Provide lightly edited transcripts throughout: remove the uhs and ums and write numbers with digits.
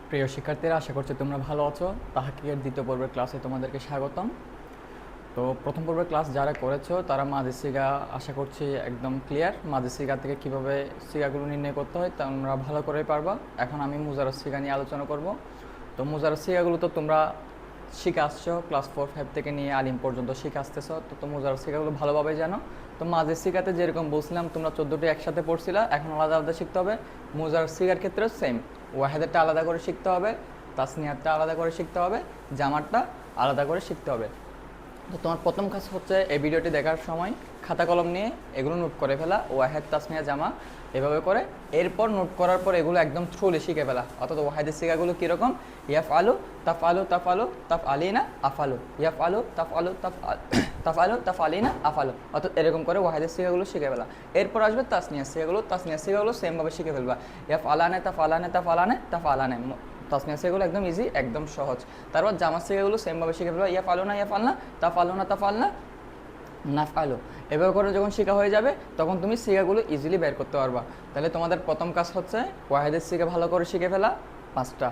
প্রিয় শিক্ষার্থীরা, আশা করছি তোমরা ভালো আছো। তাহকিকের দ্বিতীয় পর্বের ক্লাসে তোমাদেরকে স্বাগতম। তো প্রথম পর্বের ক্লাস যারা করেছো তারা মাঝি সিগা আশা করছি একদম ক্লিয়ার। মাঝি সিগা থেকে কীভাবে সিগাগুলো নির্ণয় করতে হয় তোমরা ভালো করেই পারবা। এখন আমি মুজাররদ সিগা নিয়ে আলোচনা করব। তো মুজাররদ সিগাগুলো তো তোমরা শিখে আসছো, ক্লাস 4-5 থেকে নিয়ে আলিম পর্যন্ত শিখে আসতেছো। তো মুজাররদ সিগাগুলো ভালোভাবে জানো। তো মাঝি সিগাতে যেরকম বলছিলাম তোমরা 14টি একসাথে পড়ছিলা, এখন আলাদা আলাদা শিখতে হবে। মুজাররদ সিগার ক্ষেত্রে সেম, ওয়াহেদেরটা আলাদা করে শিখতে হবে, তাসনিয়াতটা আলাদা করে শিখতে হবে, জামারটা আলাদা করে শিখতে হবে। তো তোমার প্রথম কাজ হচ্ছে এই ভিডিওটি দেখার সময় খাতা কলম নিয়ে এগুলো নোট করে ফেলা, ওয়াহেদ তাসনিয়া জামা এভাবে করে। এরপর নোট করার পর এগুলো একদম থ্রুলি শিখে ফেলা। অর্থাৎ ওয়াহেদের শিখাগুলো কীরকম, ইয়াফ আলু তাফ আলু তাফ আলু তাফ আলিনা আফালু, ইয়াফ আলু তাফ আলু তাফ আলু তাফ আলিনা আফালু। অর্থাৎ এরকম করে ওয়াহেদের শিখাগুলো শিখে ফেলা। এরপর আসবে তাসনিয়া শিখাগুলো সেমভাবে শিখে ফেলবা। ইয়াফ আলানে তাফ আলানে তাফ আলানে তাফ আলানে, তাসনিয়া সিগাগুলো একদম ইজি, একদম সহজ। তারপর জামা সিগাগুলো সেমভাবে শিখে ফেলবা। ইয়া ফালো না ইয়া ফালনা, তা ফালো না তা ফালনা, না ফালো। এভাবে করে যখন শেখা হয়ে যাবে তখন তুমি সিগাগুলো ইজিলি বের করতে পারবা। তাহলে তোমাদের প্রথম কাজ হচ্ছে ওয়াহেদের সিগা ভালো করে শিখে ফেলা 5টা,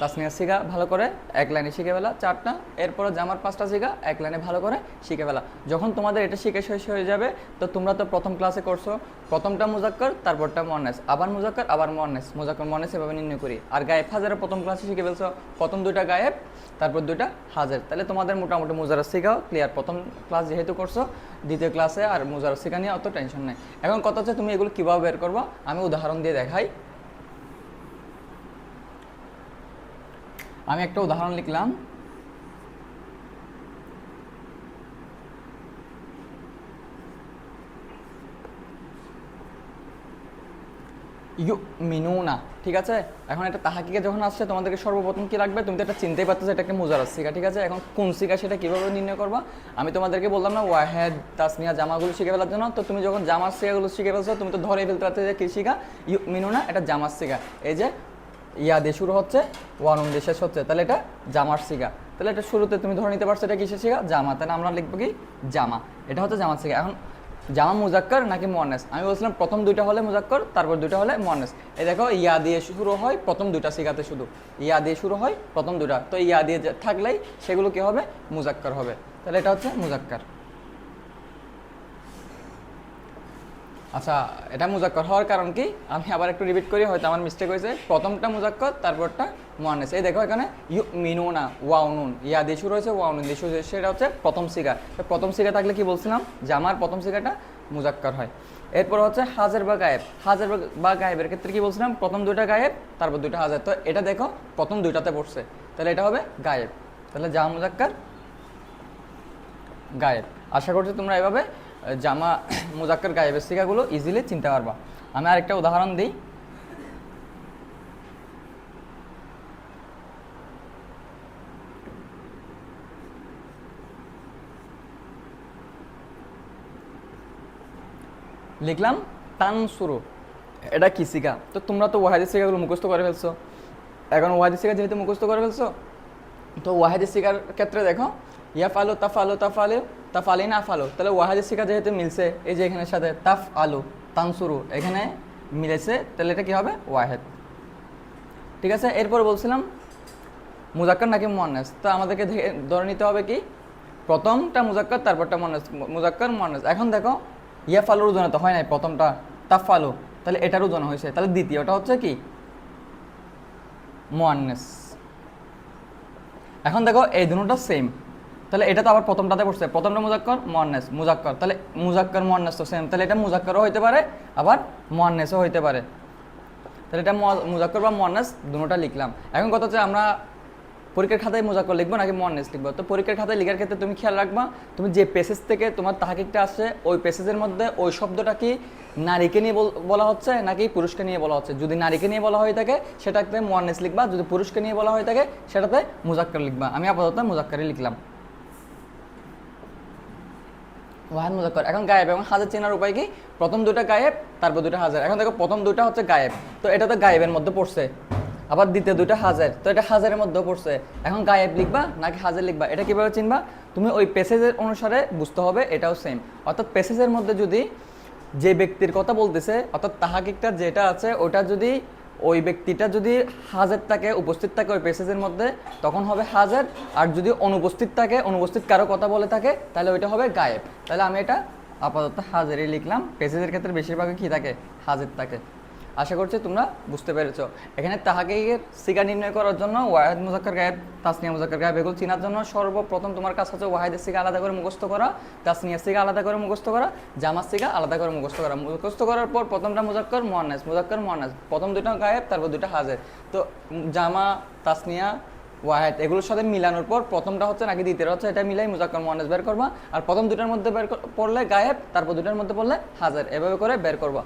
তাসনিয়া সিগা ভালো করে এক লাইনে শিখে ফেলা 4টা, এরপরে জামার 5টা সিগা এক লাইনে ভালো করে শিখে ফেলা। যখন তোমাদের এটা শিখে শেষ হয়ে যাবে তো তোমরা তো প্রথম ক্লাসে করছো, প্রথমটা মুজাক্কর তারপরটা মুয়ান্নাস, আবার মুজাক্কর আবার মুয়ান্নাস, মুজাক্কর মুয়ান্নাস এভাবে নির্ণয় করি। আর গায়েব হাজারের প্রথম ক্লাসে শিখে ফেলছো, প্রথম 2টা গায়েব তারপর 2টা হাজার। তাহলে তোমাদের মোটামুটি মুজাররদ সিগাও ক্লিয়ার। প্রথম ক্লাস যেহেতু করছো, দ্বিতীয় ক্লাসে আর মুজাররদ সিগা নিয়ে অত টেনশন নেই। এখন কথা হচ্ছে তুমি এগুলো কীভাবে বের করবো, আমি উদাহরণ দিয়ে দেখাই। আমি একটা উদাহরণ লিখলাম। ইউমিনুনা, ঠিক আছে। এখন এটা তাহাকিকে যখন আসছে তোমাদেরকে সর্বপ্রথম কি লাগবে, তুমি তো এটা চিনতেই পারতেছো এটা একটা মুজাররদ সিগা, ঠিক আছে। এখন কোন সিগা সেটা কীভাবে নির্ণয় করবা, আমি তোমাদেরকে বললাম না ওয়াহেদ তাসনিয়া জামাগুলো শিখে ফেলার জন্য। তো তুমি যখন জামার সিগাগুলো শিখে ফেলছো তুমি তো ধরে ফেলতে পারছো যে কী সিগা, ইউমিনুনা, এটা জামার সিগা। এই যে ইয়া দিয়ে শুরু হচ্ছে, ওয়ানুন দিয়ে শেষ হচ্ছে, তাহলে এটা জামার সিগা। তাহলে এটা শুরুতে তুমি ধরে নিতে পারছো এটা কিসের সিগা, জামা। তাহলে আমরা লিখবো কি জামা, এটা হচ্ছে জামার সিগা। এখন জামা মুজাক্কর নাকি মুয়ান্নাস, আমি বলছিলাম প্রথম 2টা হলে মুজাক্কর তারপর 2টা হলে মুয়ান্নাস। এই দেখো ইয়া দিয়ে শুরু হয় প্রথম 2টা সিগাতে, শুধু ইয়া দিয়ে শুরু হয় প্রথম 2টা, তো ইয়া দিয়ে থাকলেই সেগুলো কি হবে, মুজাক্কর হবে। তাহলে এটা হচ্ছে মুজাক্কর। আচ্ছা, এটা মুজাক্কর হওয়ার কারণ কি, আমি আবার একটু রিপিট করি, হয়তো আমার মিস্টেক হয়েছে। প্রথমটা মুজাক্কর তারপরটা মুয়ান্নাস। এই দেখো এখানে ইউমিনুনা, ওয়াউনুন, ইয়া দিয়ে শুরু হয়েছে ওয়াউনুন দিয়ে শুরু হয়েছে, সেটা হচ্ছে প্রথম সিগা। প্রথম সিগা থাকলে কি বলছিলাম, জামার প্রথম সিগাটা মুজাক্কর হয়। এরপর হচ্ছে হাজার বা গায়েব, হাজার বা গায়েবের ক্ষেত্রে কি বলছিলাম, প্রথম 2টা গায়েব তারপর 2টা হাজার। তো এটা দেখো প্রথম 2টাতে পড়ছে, তাহলে এটা হবে গায়েব। তাহলে জামা মুজাক্কর গায়েব। আশা করছি তোমরা এভাবে জামা মুজাক্কর গায়েবের সিগাগুলো ইজিলি চিনতে পারবা। আমি আরেকটা উদাহরণ দিই। লিখলাম তানসুরু, এটা কি সিগা। তো তোমরা তো ওয়াহেদের সিগাগুলো মুখস্থ করে ফেলছো। এখন ওয়াহেদের সিগা যেহেতু মুখস্থ করে ফেলছো, তো ওয়াহেদের সিগার ক্ষেত্রে দেখো ইয়াফ আলু তাফ আলু তাফ আলু তাফ আলি না আফালু, তাহলে ওয়াহেদের সিগা যেহেতু মিলছে, এই যে এখানের সাথে তাফ আলু তানসুরু এখানে মিলেছে, তাহলে এটা কি হবে, ওয়াহেদ, ঠিক আছে। এরপর বলছিলাম মুজাক্কর নাকি মুয়ান্নাস, তো আমাদেরকে ধরে নিতে হবে কি, প্রথমটা মুজাক্কর তারপরটা মুয়ান্নাস, মুজাক্কর মুয়ান্নাস। এখন দেখো ইয়া ফালুর ওজনে তো হয় নাই প্রথমটা তাফ আলু, তাহলে এটার ওজন হয়েছে, তাহলে দ্বিতীয়টা হচ্ছে কি মুয়ান্নাস। এখন দেখো এই দুটোটা সেম, তাহলে এটা তো আবার প্রথমটাতে পড়ছে, প্রথমটা মুজাক্কর মুয়ান্নাস মুজাক্কর, তাহলে মুজাক্কর মুয়ান্নাস তো সেম, তাহলে এটা মুজাক্করও হইতে পারে আবার মুয়ান্নাসও হইতে পারে। তাহলে এটা মুজাক্কর বা মুয়ান্নাস দুটোটা লিখলাম। এখন কথা হচ্ছে আমরা পরীক্ষার খাতায় মুজাক্কর লিখবো নাকি মুয়ান্নাস লিখবো। তো পরীক্ষার খাতায় লেখার ক্ষেত্রে তুমি খেয়াল রাখবা, তুমি যে পেসেজ থেকে তোমার তাহকিকটা আসছে ওই পেসেজের মধ্যে ওই শব্দটা কি নারীকে নিয়ে বলা হচ্ছে নাকি পুরুষকে নিয়ে বলা হচ্ছে। যদি নারীকে নিয়ে বলা হয়ে থাকে সেটাতে মুয়ান্নাস লিখবা, যদি পুরুষকে নিয়ে বলা হয়ে থাকে সেটাতে মুজাক্কর লিখবা। আমি আপাতত মুজাক্করই লিখলাম, ওয়াহেদ মুজাক্কর। এখন গায়েব এবং হাজার চেনার উপায় কি, প্রথম 2টা গায়েব তারপর 2টা হাজার। এখন দেখো প্রথম 2টা হচ্ছে গায়েব, তো এটা তো গায়েবের মধ্যে পড়ছে, আবার দ্বিতীয় 2টা হাজার, তো এটা হাজারের মধ্যেও পড়ছে। এখন গায়েব লিখবা নাকি হাজার লিখবা, এটা কীভাবে চিনবা, তুমি ওই পেসেজের অনুসারে বুঝতে হবে, এটাও সেম। অর্থাৎ পেসেজের মধ্যে যদি যে ব্যক্তির কথা বলতেছে, অর্থাৎ তাহাকিকটা যেটা আছে ওটা যদি ওই ব্যক্তিটা যদি হাজির থাকে, উপস্থিত থাকে ওই প্যাসেজের মধ্যে, তখন হবে হাজির। আর যদি অনুপস্থিত থাকে, অনুপস্থিত কারো কথা বলে থাকে, তাহলে ওইটা হবে গায়েব। তাহলে আমি এটা আপাতত হাজিরই লিখলাম। প্যাসেজের ক্ষেত্রে বেশিরভাগই কী থাকে? হাজির থাকে। আশা করছি তোমরা বুঝতে পেরেছো। এখানে তাহাকিকের সিগা নির্ণয় করার জন্য ওয়াহিদ মুজাক্কার গায়েব, তাসনিয়া মুজাক্কার গায়েব এগুলো চেনার জন্য সর্বপ্রথম তোমার কাছে হচ্ছে ওয়াহিদের সিগা আলাদা করে মুখস্থ করা, তাসনিয়ার সিগা আলাদা করে মুখস্থ করা, জামার সিগা আলাদা করে মুখস্থ করা। মুখস্থ করার পর প্রথমটা মুজাক্কার মুয়ান্নাস, মুজাক্কার মুয়ান্নাস, প্রথম দুটো গায়েব, তারপর দুটো হাজির। তো জামা, তাসনিয়া, ওয়াহিদ এগুলোর সাথে মিলানোর পর প্রথমটা হচ্ছে নাকি দ্বিতীয়টা হচ্ছে, এটা মিলাই মুজাক্কার মুয়ান্নাস বের করবা। আর প্রথম দুটার মধ্যে পড়লে গায়েব, তারপর দুটার মধ্যে পড়লে হাজির, এভাবে করে বের করবা।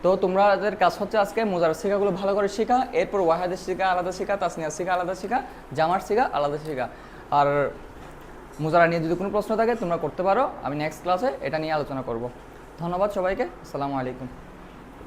তো তোমাদের কাজ হচ্ছে আজকে মুজারের শিখাগুলো ভালো করে শেখা, এরপর ওয়াহিদের শিখা আলাদা শেখা, তাসনিয়ার শিখা আলাদা শেখা, জামার শিখা আলাদা শেখা। আর মুজারা নিয়ে যদি কোনো প্রশ্ন থাকে তোমরা করতে পারো, আমি নেক্সট ক্লাসে এটা নিয়ে আলোচনা করব। ধন্যবাদ সবাইকে, আসসালামু আলাইকুম।